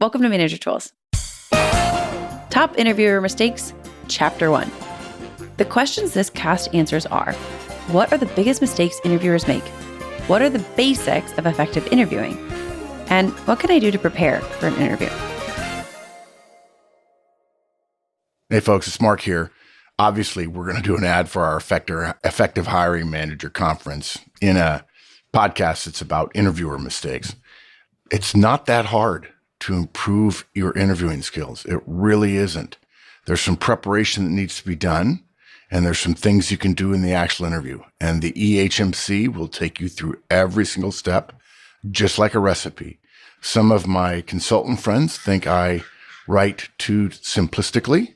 Welcome to Manager Tools. Top Interviewer Mistakes, Chapter 1. The questions this cast answers are: what are the biggest mistakes interviewers make? What are the basics of effective interviewing? And what can I do to prepare for an interview? Hey folks, it's Mark here. Obviously, we're going to do an ad for our Effective Hiring Manager Conference in a podcast that's about interviewer mistakes. It's not that hard to improve your interviewing skills. It really isn't. There's some preparation that needs to be done, and there's some things you can do in the actual interview. And the EHMC will take you through every single step, just like a recipe. Some of my consultant friends think I write too simplistically,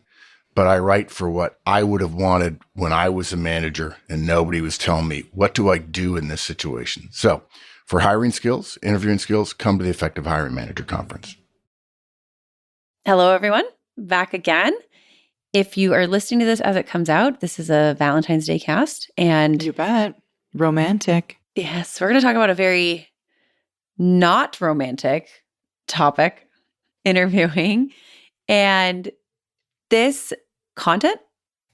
but I write for what I would have wanted when I was a manager and nobody was telling me, what do I do in this situation? So for hiring skills, interviewing skills, come to the Effective Hiring Manager Conference. Hello, everyone. Back again. If you are listening to this as it comes out, this is a Valentine's Day cast. And you bet. Romantic. Yes, we're going to talk about a very not romantic topic, interviewing. And this content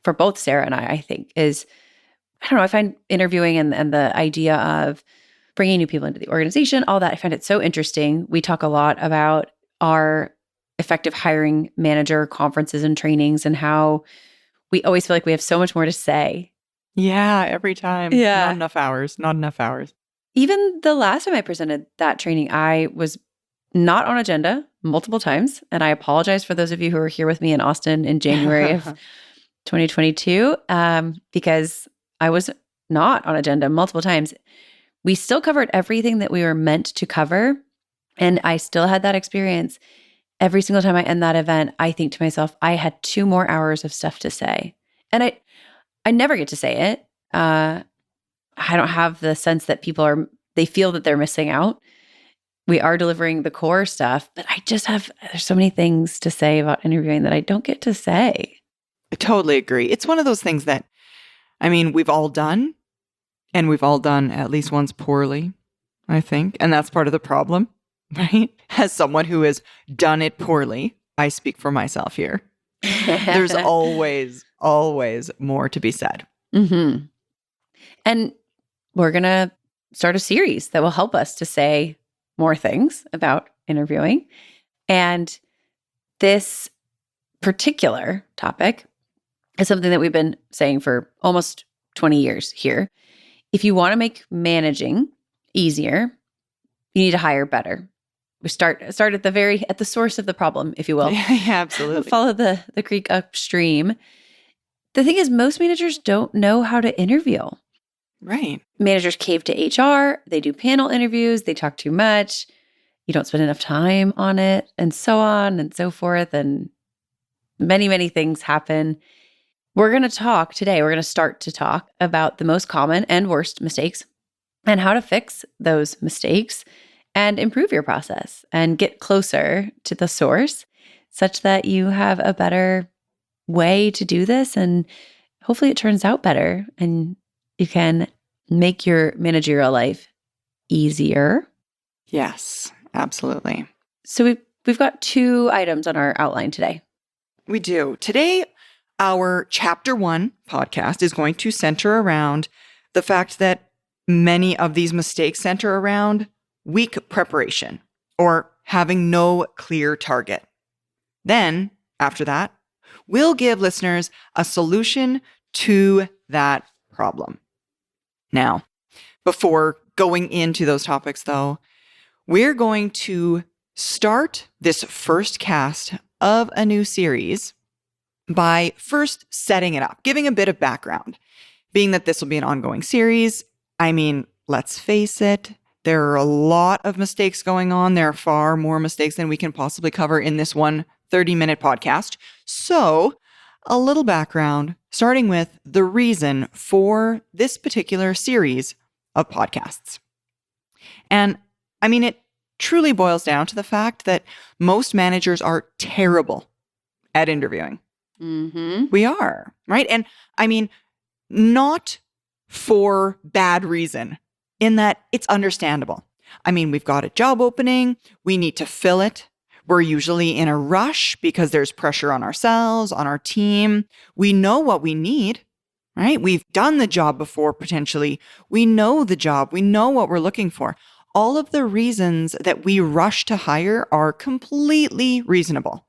for both Sarah and I think is, I find interviewing and the idea of bringing new people into the organization, all that, I find it so interesting. We talk a lot about our effective hiring manager conferences and trainings and how we always feel like we have so much more to say. Yeah, every time. Yeah. Not enough hours. Even the last time I presented that training, I was not on agenda multiple times. And I apologize for those of you who were here with me in Austin in January of 2022, because I was not on agenda multiple times. We still covered everything that we were meant to cover. And I still had that experience. Every single time I end that event, I think to myself, I had 2 more hours of stuff to say. And I never get to say it. I don't have the sense that they feel that they're missing out. We are delivering the core stuff, but there's so many things to say about interviewing that I don't get to say. I totally agree. It's one of those things that, we've all done, and we've all done at least once poorly, I think. And that's part of the problem, right? As someone who has done it poorly, I speak for myself here. There's always more to be said. Mm-hmm. And we're going to start a series that will help us to say more things about interviewing. And this particular topic is something that we've been saying for almost 20 years here. If you want to make managing easier, you need to hire better. We start at the source of the problem, if you will. Yeah, absolutely. Follow the creek upstream. The thing is, most managers don't know how to interview. Right. Managers cave to HR, they do panel interviews, they talk too much, you don't spend enough time on it, and so on and so forth, and many, many things happen. We're going to start to talk about the most common and worst mistakes and how to fix those mistakes and improve your process and get closer to the source such that you have a better way to do this, and hopefully it turns out better and you can make your managerial life easier. Yes, absolutely. So we've got 2 items on our outline today. We do. Today, our Chapter 1 podcast is going to center around the fact that many of these mistakes center around weak preparation or having no clear target. Then, after that, we'll give listeners a solution to that problem. Now, before going into those topics, though, we're going to start this first cast of a new series by first setting it up, giving a bit of background. Being that this will be an ongoing series, let's face it, there are a lot of mistakes going on. There are far more mistakes than we can possibly cover in this one 30-minute podcast. So, a little background, starting with the reason for this particular series of podcasts. And it truly boils down to the fact that most managers are terrible at interviewing. Mm-hmm. We are, right? And not for bad reason, in that it's understandable. We've got a job opening, we need to fill it. We're usually in a rush because there's pressure on ourselves, on our team. We know what we need, right? We've done the job before, potentially. We know the job. We know what we're looking for. All of the reasons that we rush to hire are completely reasonable.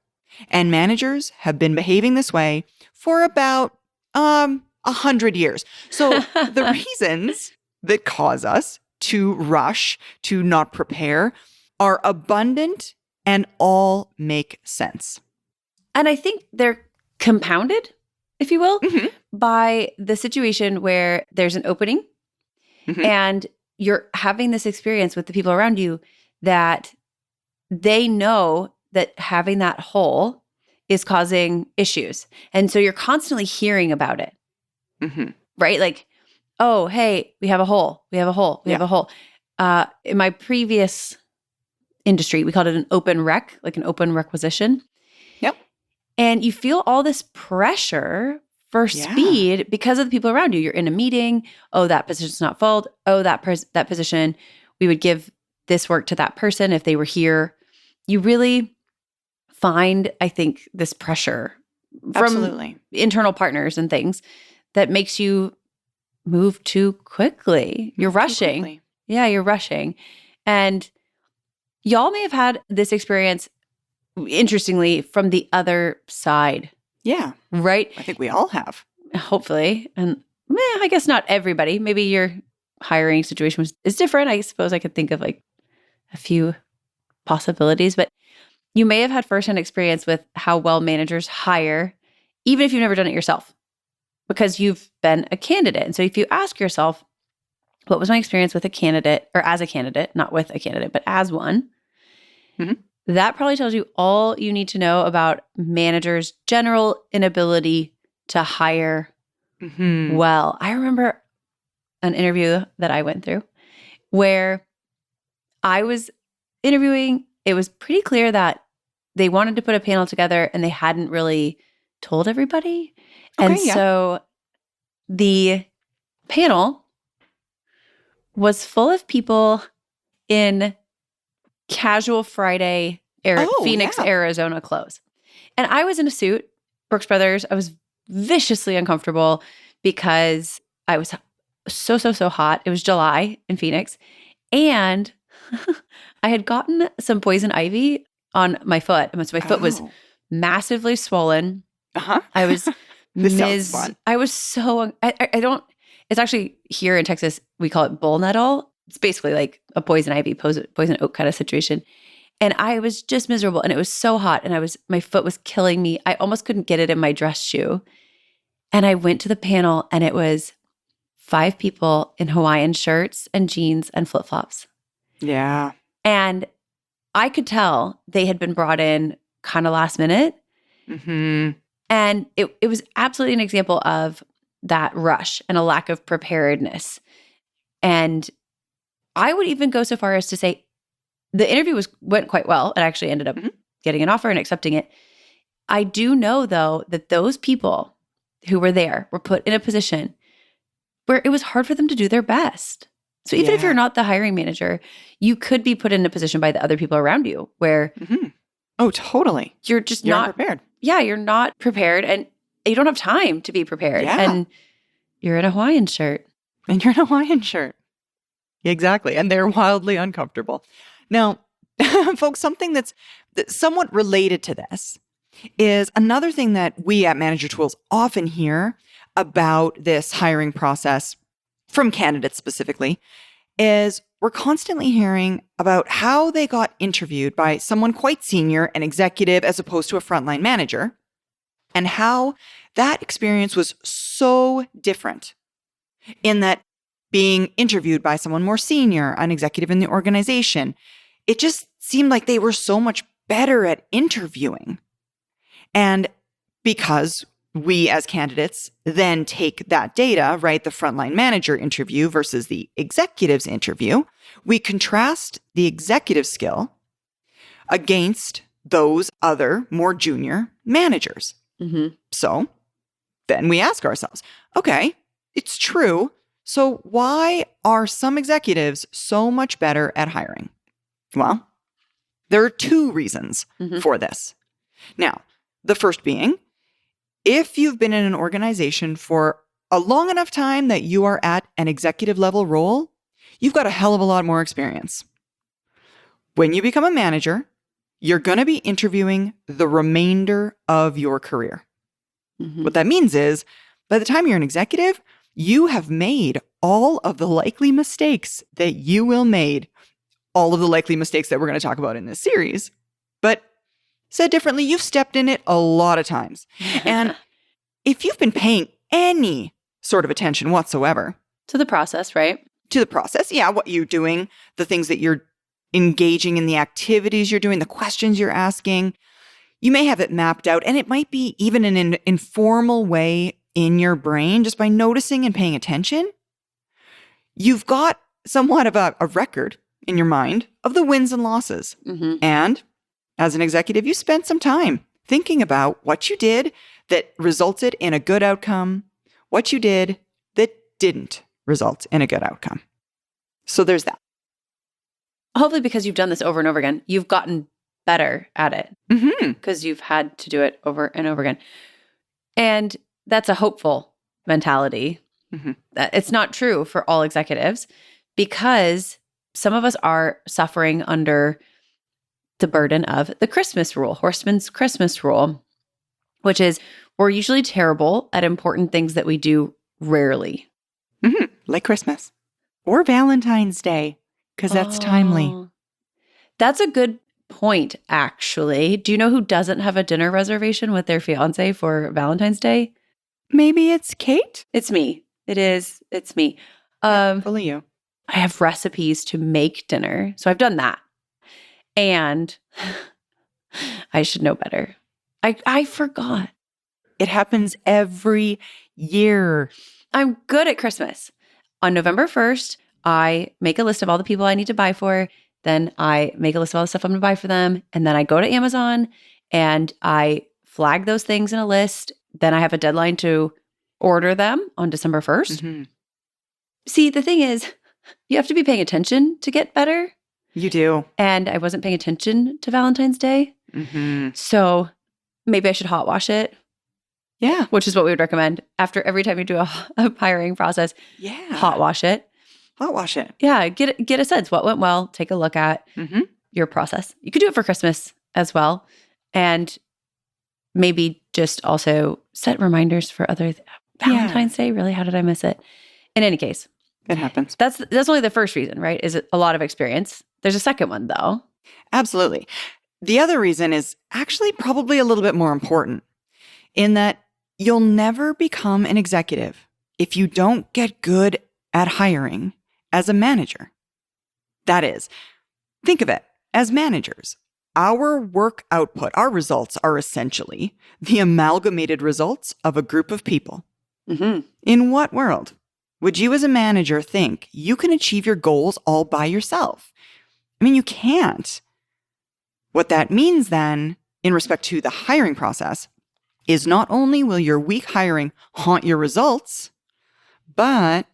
And managers have been behaving this way for about 100 years. So the reasons that cause us to rush, to not prepare, are abundant and all make sense. And I think they're compounded, if you will, Mm-hmm. by the situation where there's an opening Mm-hmm. and you're having this experience with the people around you that they know that having that hole is causing issues. And so you're constantly hearing about it, Mm-hmm. right? Like, oh, hey, we have a hole. We have a hole. We have a hole. In my previous industry, we called it an open rec, like an open requisition. Yep. And you feel all this pressure for speed because of the people around you. You're in a meeting. Oh, that position's not filled. Oh, that position, we would give this work to that person if they were here. You really find, I think, this pressure from Absolutely. internal partners and things that makes you move too quickly. You're rushing. Quickly. Yeah, you're rushing. And y'all may have had this experience, interestingly, from the other side, Yeah, right? I think we all have. Hopefully. And I guess not everybody. Maybe your hiring situation is different. I suppose I could think of like a few possibilities, but you may have had firsthand experience with how well managers hire, even if you've never done it yourself, because you've been a candidate. And so if you ask yourself, what was my experience with a candidate, or as a candidate, not with a candidate, but as one, Mhm. that probably tells you all you need to know about managers' general inability to hire Mm-hmm. well. I remember an interview that I went through where I was interviewing. It was pretty clear that they wanted to put a panel together and they hadn't really told everybody. And Okay, yeah. so the panel was full of people in casual Friday Phoenix, yeah. Arizona clothes. And I was in a suit, Brooks Brothers. I was viciously uncomfortable because I was so hot. It was July in Phoenix. And I had gotten some poison ivy on my foot. And so my foot was massively swollen. Uh-huh. I was This sounds fun. I was so, I don't, it's actually here in Texas, we call it bull nettle. It's basically like a poison ivy, poison oak kind of situation. And I was just miserable and it was so hot and my foot was killing me. I almost couldn't get it in my dress shoe. And I went to the panel and it was 5 people in Hawaiian shirts and jeans and flip-flops. Yeah. And I could tell they had been brought in kind of last minute. Mm-hmm. And it was absolutely an example of that rush and a lack of preparedness. And I would even go so far as to say the interview went quite well. It actually ended up getting an offer and accepting it. I do know, though, that those people who were there were put in a position where it was hard for them to do their best. So even if you're not the hiring manager, you could be put in a position by the other people around you where Oh, totally. you're just You're not unprepared. Yeah, you're not prepared and you don't have time to be prepared. Yeah. And you're in a Hawaiian shirt. And you're in a Hawaiian shirt. Exactly. And they're wildly uncomfortable. Now, folks, something that's somewhat related to this is another thing that we at Manager Tools often hear about this hiring process from candidates specifically is we're constantly hearing about how they got interviewed by someone quite senior and executive as opposed to a frontline manager, and how that experience was so different in that being interviewed by someone more senior, an executive in the organization, it just seemed like they were so much better at interviewing. And because we as candidates then take that data, right, the frontline manager interview versus the executive's interview, we contrast the executive skill against those other more junior managers. Mm-hmm. So then we ask ourselves, okay, it's true. So why are some executives so much better at hiring? Well, There are two reasons for this. Now, the first being, if you've been in an organization for a long enough time that you are at an executive level role, you've got a hell of a lot more experience. When you become a manager, you're going to be interviewing the remainder of your career. What that means is, by the time you're an executive, you have made all of the likely mistakes that you will make, all of the likely mistakes that we're going to talk about in this series. But said differently, you've stepped in it a lot of times. And if you've been paying any sort of attention whatsoever to the process, right? To the process, yeah, what you're doing, the things that you're engaging in, the activities you're doing, the questions you're asking, you may have it mapped out, and it might be even in an informal way in your brain, just by noticing and paying attention. You've got somewhat of a record in your mind of the wins and losses. And as an executive, you spent some time thinking about what you did that resulted in a good outcome, what you did that didn't result in a good outcome. So there's that. Hopefully, because you've done this over and over again, you've gotten better at it because you've had to do it over and over again. And that's a hopeful mentality. It's not true for all executives because some of us are suffering under the burden of the Christmas rule, Horstman's Christmas rule, which is we're usually terrible at important things that we do rarely. Like Christmas or Valentine's Day, because that's timely. That's a good point, actually. Do you know who doesn't have a dinner reservation with their fiance for Valentine's Day? Maybe it's Kate? It's me. It is. It's me. Fully you. I have recipes to make dinner. So I've done that. And I should know better. I forgot. It happens every year. I'm good at Christmas. On November 1st, I make a list of all the people I need to buy for. Then I make a list of all the stuff I'm going to buy for them. And then I go to Amazon and I flag those things in a list. Then I have a deadline to order them on December 1st. See, the thing is, you have to be paying attention to get better. You do. And I wasn't paying attention to Valentine's Day. So maybe I should hot wash it. Yeah. Which is what we would recommend after every time you do a hiring process. Yeah. Hot wash it. Hot wash it. Yeah. Get a sense what went well. Take a look at your process. You could do it for Christmas as well. And maybe just also set reminders for other Valentine's Day. Really? How did I miss it? In any case. It happens. That's only the first reason, right? Is it a lot of experience? There's a second one though. Absolutely. The other reason is actually probably a little bit more important in that you'll never become an executive if you don't get good at hiring as a manager. That is, think of it as managers. Our work output, our results are essentially the amalgamated results of a group of people. In what world would you as a manager think you can achieve your goals all by yourself? I mean, you can't. What that means then, in respect to the hiring process, is not only will your weak hiring haunt your results, but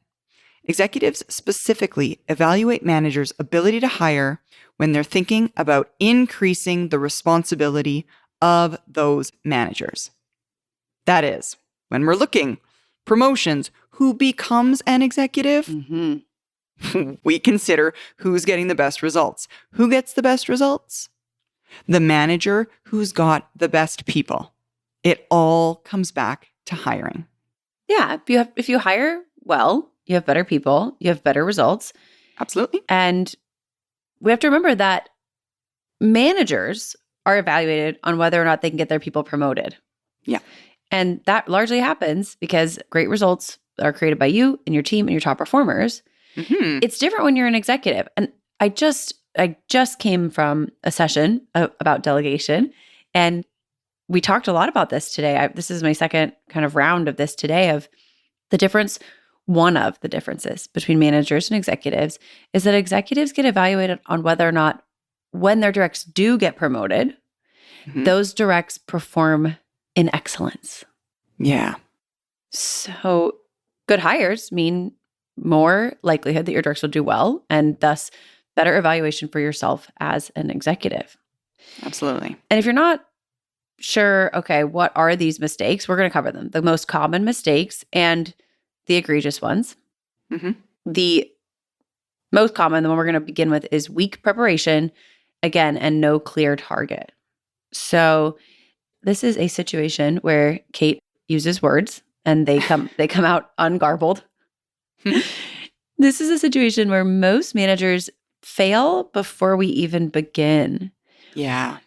executives specifically evaluate managers' ability to hire when they're thinking about increasing the responsibility of those managers. That is, when we're looking promotions, who becomes an executive, we consider who's getting the best results. Who gets the best results? The manager who's got the best people. It all comes back to hiring. Yeah. If you hire well, you have better people, you have better results. Absolutely. And we have to remember that managers are evaluated on whether or not they can get their people promoted. Yeah. And that largely happens because great results are created by you and your team and your top performers. It's different when you're an executive. And I just came from a session about delegation, and we talked a lot about this today. This is my second kind of round of this today of the difference. One of the differences between managers and executives is that executives get evaluated on whether or not when their directs do get promoted, those directs perform in excellence. Yeah. So good hires mean more likelihood that your directs will do well and thus better evaluation for yourself as an executive. Absolutely. And if you're not sure, okay, what are these mistakes? We're going to cover them. The most common mistakes and the egregious ones. Mm-hmm. The most common, the one we're going to begin with, is weak preparation, again, and no clear target. So this is a situation where Kate uses words and they come out ungarbled. This is a situation where most managers fail before we even begin. Yeah.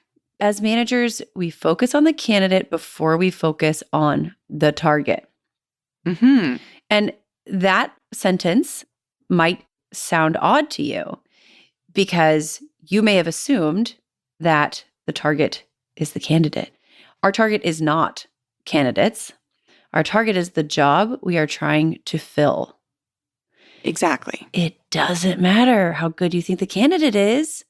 As managers, we focus on the candidate before we focus on the target. Mm-hmm. And that sentence might sound odd to you because you may have assumed that the target is the candidate. Our target is not candidates. Our target is the job we are trying to fill. Exactly. It doesn't matter how good you think the candidate is.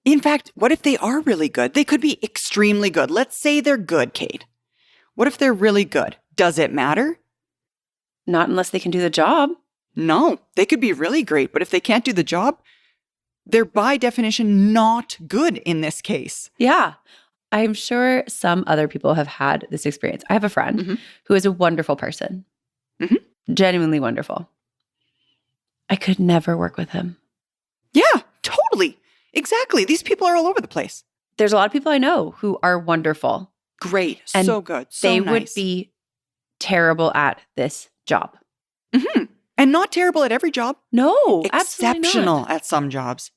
In fact, what if they are really good? They could be extremely good. Let's say they're good, Kate. What if they're really good? Does it matter? Not unless they can do the job. No, they could be really great, but if they can't do the job, they're by definition not good in this case. Yeah. I'm sure some other people have had this experience. I have a friend who is a wonderful person. Genuinely wonderful. I could never work with him. Yeah, totally. Exactly. These people are all over the place. There's a lot of people I know who are wonderful. Great. And so good. So they nice. would be terrible at this job. And not terrible at every job. No, absolutely Exceptional not. at some jobs.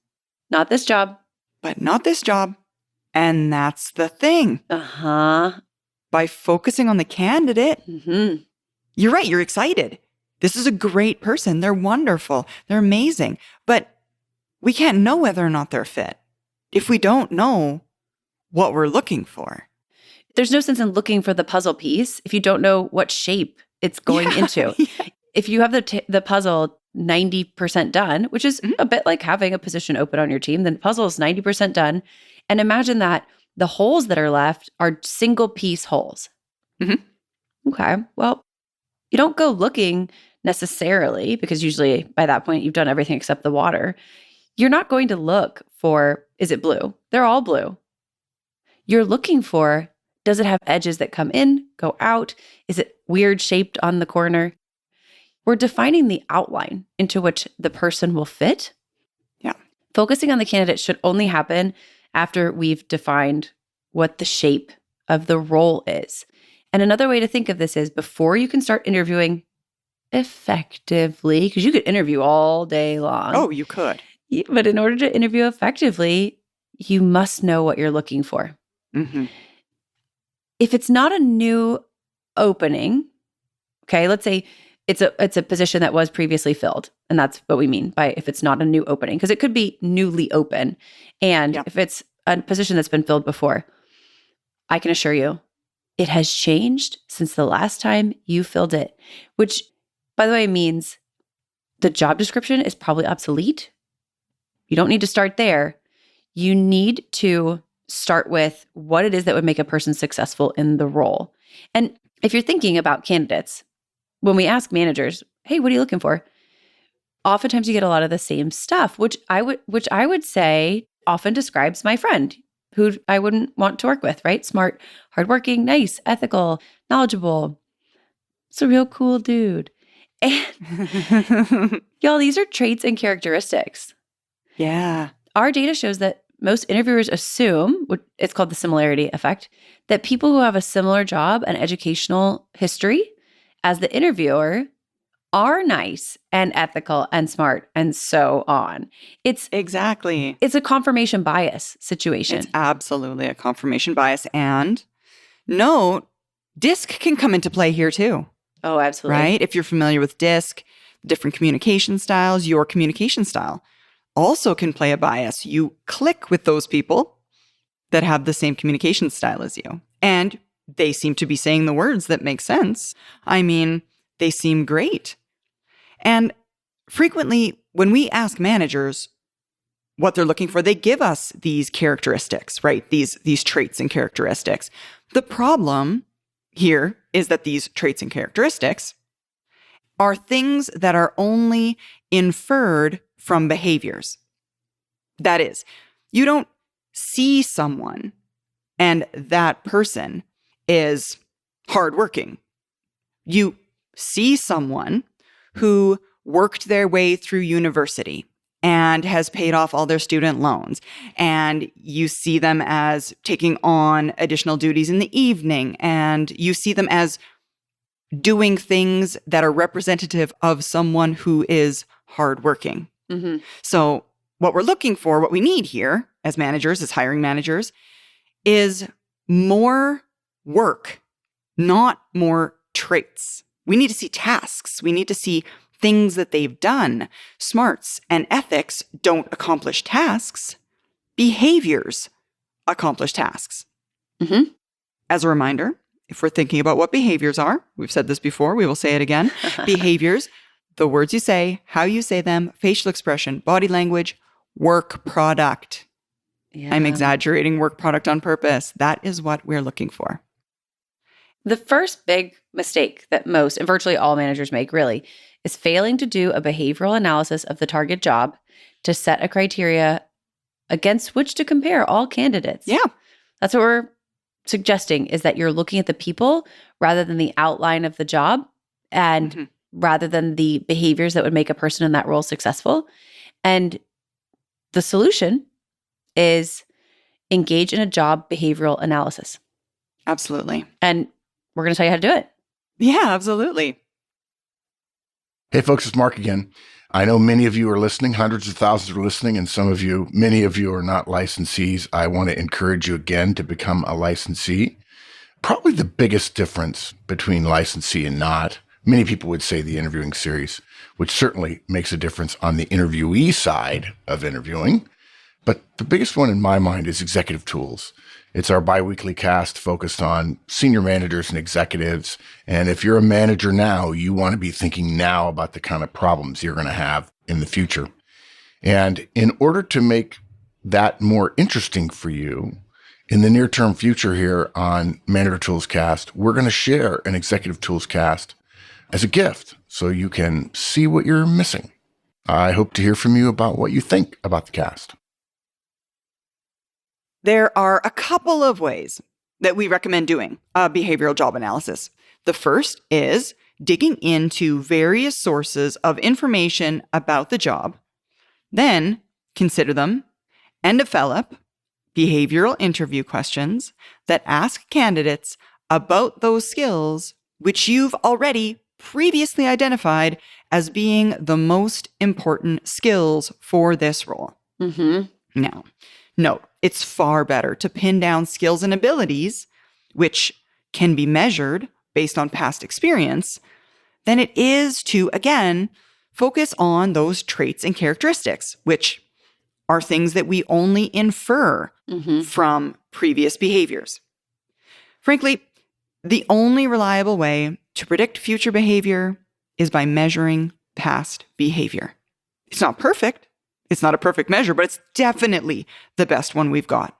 Not this job. But not this job. And that's the thing. By focusing on the candidate, you're right, you're excited. This is a great person. They're wonderful. They're amazing. But we can't know whether or not they're fit if we don't know what we're looking for. There's no sense in looking for the puzzle piece if you don't know what shape it's going into. Yeah. If you have the puzzle 90% done, which is a bit like having a position open on your team, then the puzzle is 90% done. And imagine that the holes that are left are single piece holes. Okay, well, you don't go looking necessarily because usually by that point you've done everything except the water. You're not going to look for, is it blue? They're all blue. You're looking for, does it have edges that come in, go out? Is it weird shaped on the corner? We're defining the outline into which the person will fit. Yeah. Focusing on the candidate should only happen after we've defined what the shape of the role is. And another way to think of this is before you can start interviewing effectively, because you could interview all day long. Oh, you could. But in order to interview effectively, you must know what you're looking for. If it's not a new opening, okay, let's say it's a position that was previously filled. And that's what we mean by if it's not a new opening, because it could be newly open. And if it's a position that's been filled before, I can assure you it has changed since the last time you filled it, which, by the way, means the job description is probably obsolete. You don't need to start there. You need to start with what it is that would make a person successful in the role. And if you're thinking about candidates, when we ask managers, hey, what are you looking for? Oftentimes you get a lot of the same stuff, which I would say often describes my friend who I wouldn't want to work with, right? Smart, hardworking, nice, ethical, knowledgeable. It's a real cool dude. And y'all, these are traits and characteristics. Yeah. Our data shows that most interviewers assume, it's called the similarity effect, that people who have a similar job and educational history as the interviewer are nice and ethical and smart and so on. It's a confirmation bias situation. It's absolutely a confirmation bias. And no, DISC can come into play here too. Oh, absolutely. Right? If you're familiar with DISC, different communication styles, your communication style also can play a bias. You click with those people that have the same communication style as you. And they seem to be saying the words that make sense. I mean, they seem great. And frequently, when we ask managers what they're looking for, they give us these characteristics, right? These traits and characteristics. The problem here is that these traits and characteristics are things that are only inferred from behaviors. That is, you don't see someone and that person is hardworking. You see someone who worked their way through university and has paid off all their student loans, and you see them as taking on additional duties in the evening, and you see them as doing things that are representative of someone who is hardworking. Mm-hmm. So what we're looking for, what we need here as managers, as hiring managers, is more work, not more traits. We need to see tasks. We need to see things that they've done. Smarts and ethics don't accomplish tasks. Behaviors accomplish tasks. Mm-hmm. As a reminder, if we're thinking about what behaviors are, we've said this before, we will say it again. Behaviors, the words you say, how you say them, facial expression, body language, work product. Yeah. I'm exaggerating work product on purpose. That is what we're looking for. The first big mistake that most and virtually all managers make really is failing to do a behavioral analysis of the target job to set a criteria against which to compare all candidates. Yeah. That's what we're suggesting, is that you're looking at the people rather than the outline of the job, and rather than the behaviors that would make a person in that role successful. And the solution is engage in a job behavioral analysis. Absolutely. And we're going to tell you how to do it. Yeah, absolutely. Hey, folks, it's Mark again. I know many of you are listening. Hundreds of thousands are listening, and many of you are not licensees. I want to encourage you again to become a licensee. Probably the biggest difference between licensee and not, many people would say the interviewing series, which certainly makes a difference on the interviewee side of interviewing. But the biggest one in my mind is Executive Tools. It's our biweekly cast focused on senior managers and executives. And if you're a manager now, you want to be thinking now about the kind of problems you're going to have in the future. And in order to make that more interesting for you, in the near-term future here on Manager Tools Cast, we're going to share an Executive Tools Cast as a gift so you can see what you're missing. I hope to hear from you about what you think about the cast. There are a couple of ways that we recommend doing a behavioral job analysis. The first is digging into various sources of information about the job, then consider them and develop behavioral interview questions that ask candidates about those skills which you've already previously identified as being the most important skills for this role. Now, note, it's far better to pin down skills and abilities, which can be measured based on past experience, than it is to, again, focus on those traits and characteristics, which are things that we only infer from previous behaviors. Frankly, the only reliable way to predict future behavior is by measuring past behavior. It's not perfect. It's not a perfect measure, but it's definitely the best one we've got.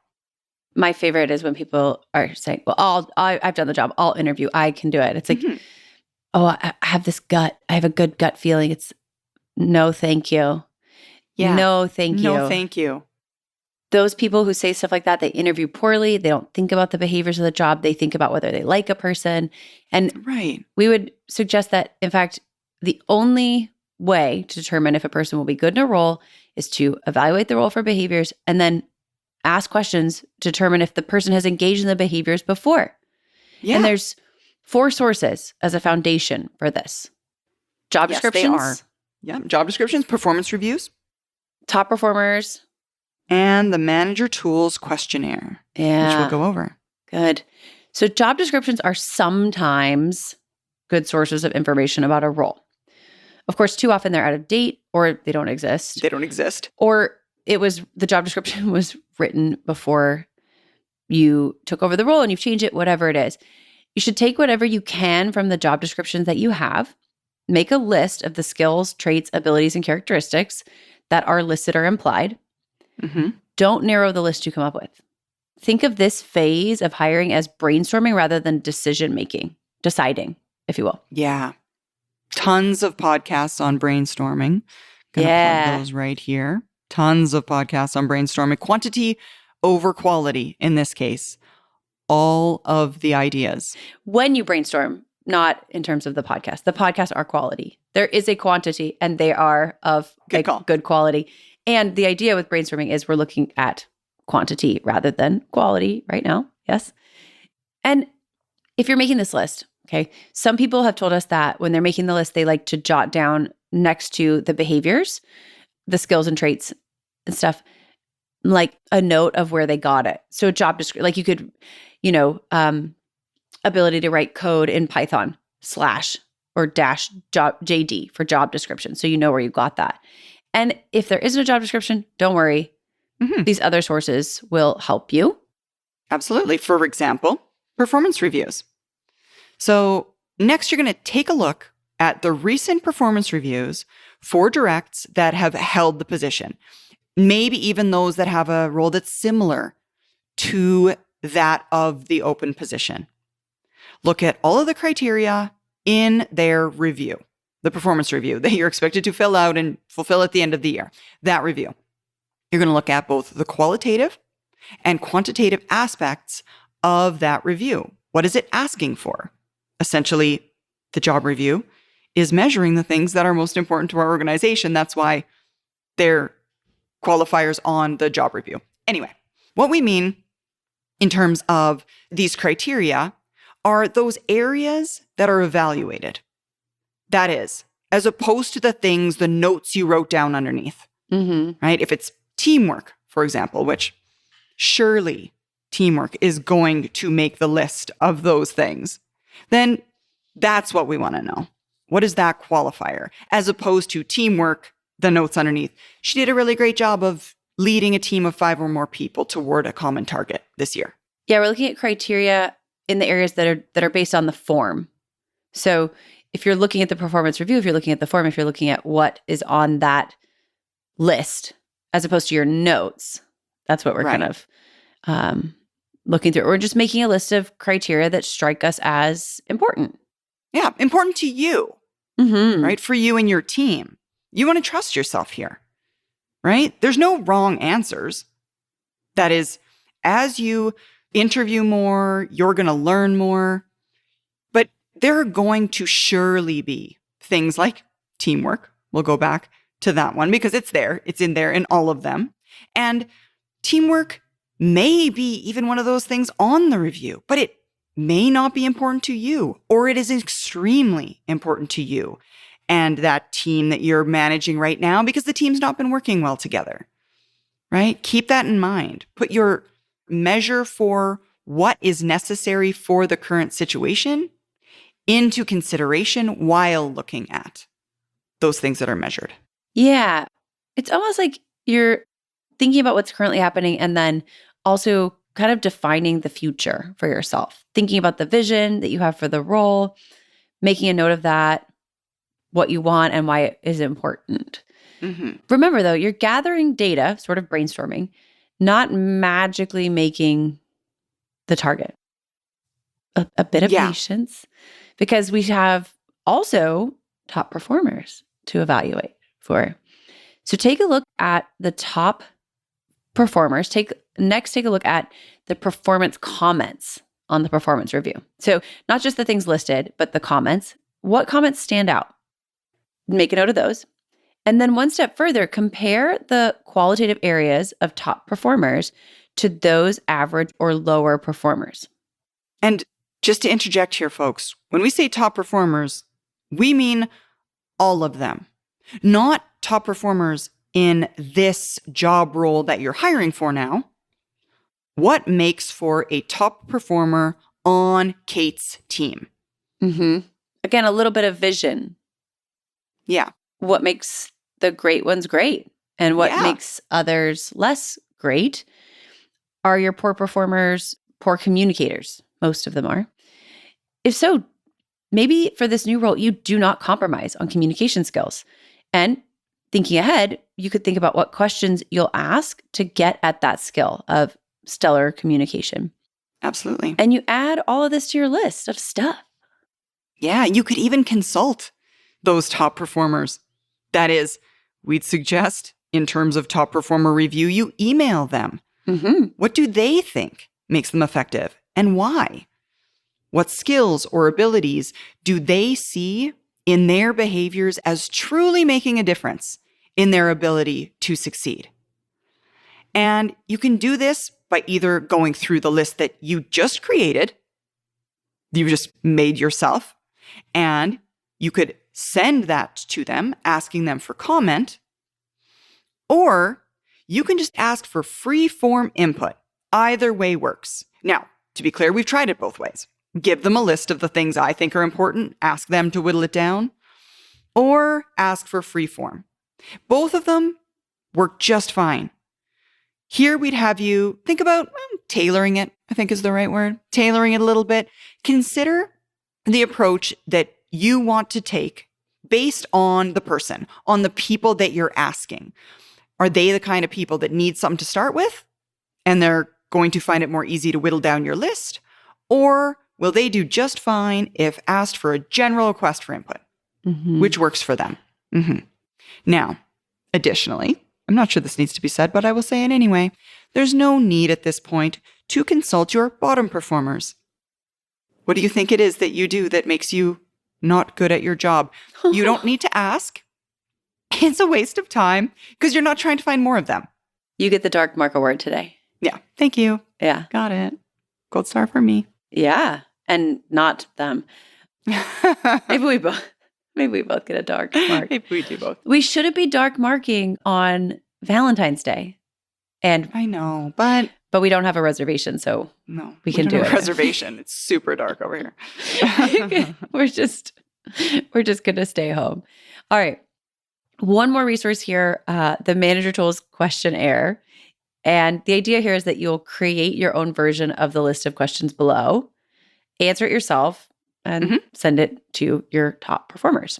My favorite is when people are saying, well, I've done the job. I'll interview. I can do it. It's like, oh, I have this gut. I have a good gut feeling. It's no, thank you. Yeah. No, thank you. No, thank you. Those people who say stuff like that, they interview poorly. They don't think about the behaviors of the job. They think about whether they like a person. And we would suggest that, in fact, the only way to determine if a person will be good in a role is to evaluate the role for behaviors and then ask questions to determine if the person has engaged in the behaviors before. Yeah. And there's 4 sources as a foundation for this. Job descriptions. They are. Yeah, job descriptions, performance reviews, top performers, and the Manager Tools questionnaire, which we'll go over. Good. So job descriptions are sometimes good sources of information about a role. Of course, too often they're out of date or they don't exist. They don't exist. Or the job description was written before you took over the role and you've changed it, whatever it is. You should take whatever you can from the job descriptions that you have, make a list of the skills, traits, abilities, and characteristics that are listed or implied. Don't narrow the list you come up with. Think of this phase of hiring as brainstorming rather than decision-making, deciding, if you will. Yeah. Tons of podcasts on brainstorming. Gonna plug those right here. Tons of podcasts on brainstorming. Quantity over quality in this case, all of the ideas. When you brainstorm, not in terms of the podcast. The podcasts are quality. There is a quantity and they are of good quality. And the idea with brainstorming is we're looking at quantity rather than quality right now. Yes. And if you're making this list, okay, some people have told us that when they're making the list, they like to jot down next to the behaviors, the skills and traits and stuff, like a note of where they got it. So job description, like you could, ability to write code in Python / or dash job JD for job description. So you know where you got that. And if there isn't a job description, don't worry. These other sources will help you. Absolutely. For example, performance reviews. So next, you're going to take a look at the recent performance reviews for directs that have held the position. Maybe even those that have a role that's similar to that of the open position. Look at all of the criteria in their review, the performance review that you're expected to fill out and fulfill at the end of the year. That review. You're going to look at both the qualitative and quantitative aspects of that review. What is it asking for? Essentially, the job review is measuring the things that are most important to our organization. That's why they're qualifiers on the job review. Anyway, what we mean in terms of these criteria are those areas that are evaluated. That is, as opposed to the notes you wrote down underneath, right? If it's teamwork, for example, which surely teamwork is going to make the list of those things, then that's what we want to know. What is that qualifier? As opposed to teamwork, the notes underneath. She did a really great job of leading a team of 5 or more people toward a common target this year. Yeah, we're looking at criteria in the areas that are based on the form. So if you're looking at the performance review, if you're looking at the form, if you're looking at what is on that list, as opposed to your notes, that's what we're kind of looking through. We're just making a list of criteria that strike us as important. Yeah, important to you, right? For you and your team. You want to trust yourself here, right? There's no wrong answers. That is, as you interview more, you're going to learn more. But there are going to surely be things like teamwork. We'll go back to that one because it's there. It's in there in all of them. And teamwork may be even one of those things on the review, but it may not be important to you, or it is extremely important to you and that team that you're managing right now because the team's not been working well together, right? Keep that in mind. Put your measure for what is necessary for the current situation into consideration while looking at those things that are measured. Yeah. It's almost like you're thinking about what's currently happening and then also kind of defining the future for yourself, thinking about the vision that you have for the role, making a note of that, what you want and why it is important. Remember, though, you're gathering data, sort of brainstorming, not magically making the target. A bit of patience, because we have also top performers to evaluate for. So take a look at the top performers. Take a look at the performance comments on the performance review. So not just the things listed, but the comments. What comments stand out? Make a note of those. And then one step further, compare the qualitative areas of top performers to those average or lower performers. And just to interject here, folks, when we say top performers, we mean all of them, not top performers in this job role that you're hiring for now. What makes for a top performer on Kate's team? Again, a little bit of vision. Yeah. What makes the great ones great and what makes others less great? Are your poor performers poor communicators? Most of them are. If so, maybe for this new role, you do not compromise on communication skills. And thinking ahead, you could think about what questions you'll ask to get at that skill of stellar communication. Absolutely. And you add all of this to your list of stuff. Yeah, you could even consult those top performers. That is, we'd suggest in terms of top performer review, you email them What do they think makes them effective and why? What skills or abilities do they see in their behaviors as truly making a difference in their ability to succeed? And you can do this by either going through the list that you just created, you just made yourself, and you could send that to them, asking them for comment, or you can just ask for free form input. Either way works. Now, to be clear, we've tried it both ways. Give them a list of the things I think are important, ask them to whittle it down, or ask for free form. Both of them work just fine. Here we'd have you think about tailoring it, I think is the right word, tailoring it a little bit. Consider the approach that you want to take based on the person, on the people that you're asking. Are they the kind of people that need something to start with and they're going to find it more easy to whittle down your list? Or will they do just fine if asked for a general request for input, which works for them? Now, additionally, I'm not sure this needs to be said, but I will say it anyway. There's no need at this point to consult your bottom performers. What do you think it is that you do that makes you not good at your job? You don't need to ask. It's a waste of time because you're not trying to find more of them. You get the dark mark award today. Yeah. Thank you. Yeah. Got it. Gold star for me. Yeah. And not them. Maybe we both get a dark mark. Maybe we do both. We shouldn't be dark marking on Valentine's Day. And I know, but we don't have a reservation, so no, we can do don't have it. a reservation. It's super dark over here. We're just going to stay home. All right. One more resource here, the Manager Tools questionnaire. And the idea here is that you'll create your own version of the list of questions below, answer it yourself, and send it to your top performers.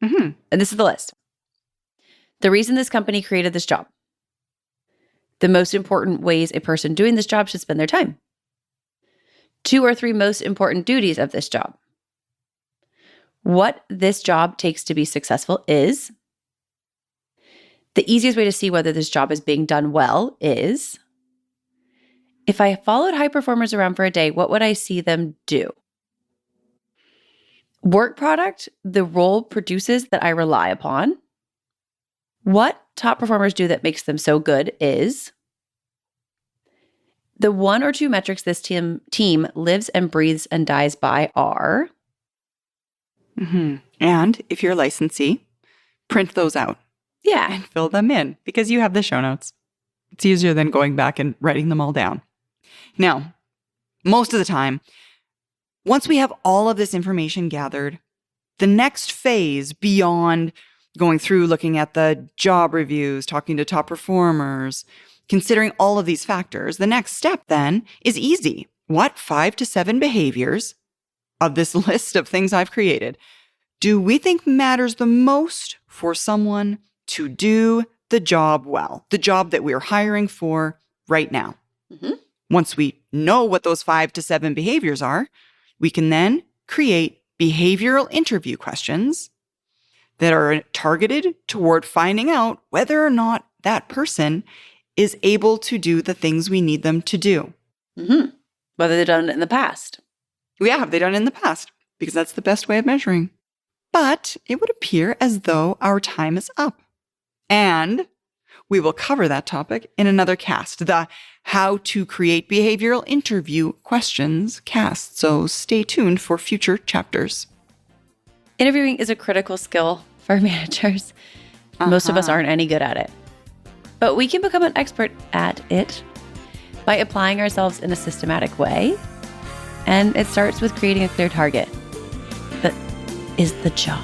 And this is the list. The reason this company created this job. The most important ways a person doing this job should spend their time. 2 or 3 most important duties of this job. What this job takes to be successful is. The easiest way to see whether this job is being done well is. If I followed high performers around for a day, what would I see them do? Work product the role produces that I rely upon. What top performers do that makes them so good is. The 1 or 2 metrics this team lives and breathes and dies by are. And if you're a licensee, print those out. Yeah. And fill them in because you have the show notes. It's easier than going back and writing them all down. Now, most of the time, once we have all of this information gathered, the next phase beyond going through looking at the job reviews, talking to top performers, considering all of these factors, the next step then is easy. What 5 to 7 behaviors of this list of things I've created do we think matters the most for someone to do the job well, the job that we're hiring for right now? Once we know what those 5 to 7 behaviors are, we can then create behavioral interview questions that are targeted toward finding out whether or not that person is able to do the things we need them to do. Whether they've done it in the past. Yeah, have they done it in the past? Because that's the best way of measuring. But it would appear as though our time is up. And we will cover that topic in another cast, the How to Create Behavioral Interview Questions cast. So stay tuned for future chapters. Interviewing is a critical skill for managers. Most of us aren't any good at it. But we can become an expert at it by applying ourselves in a systematic way. And it starts with creating a clear target. That is the job.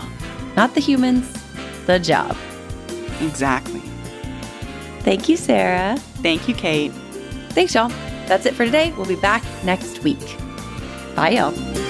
Not the humans, the job. Exactly. Thank you, Sarah. Thank you, Kate. Thanks, y'all. That's it for today. We'll be back next week. Bye, y'all.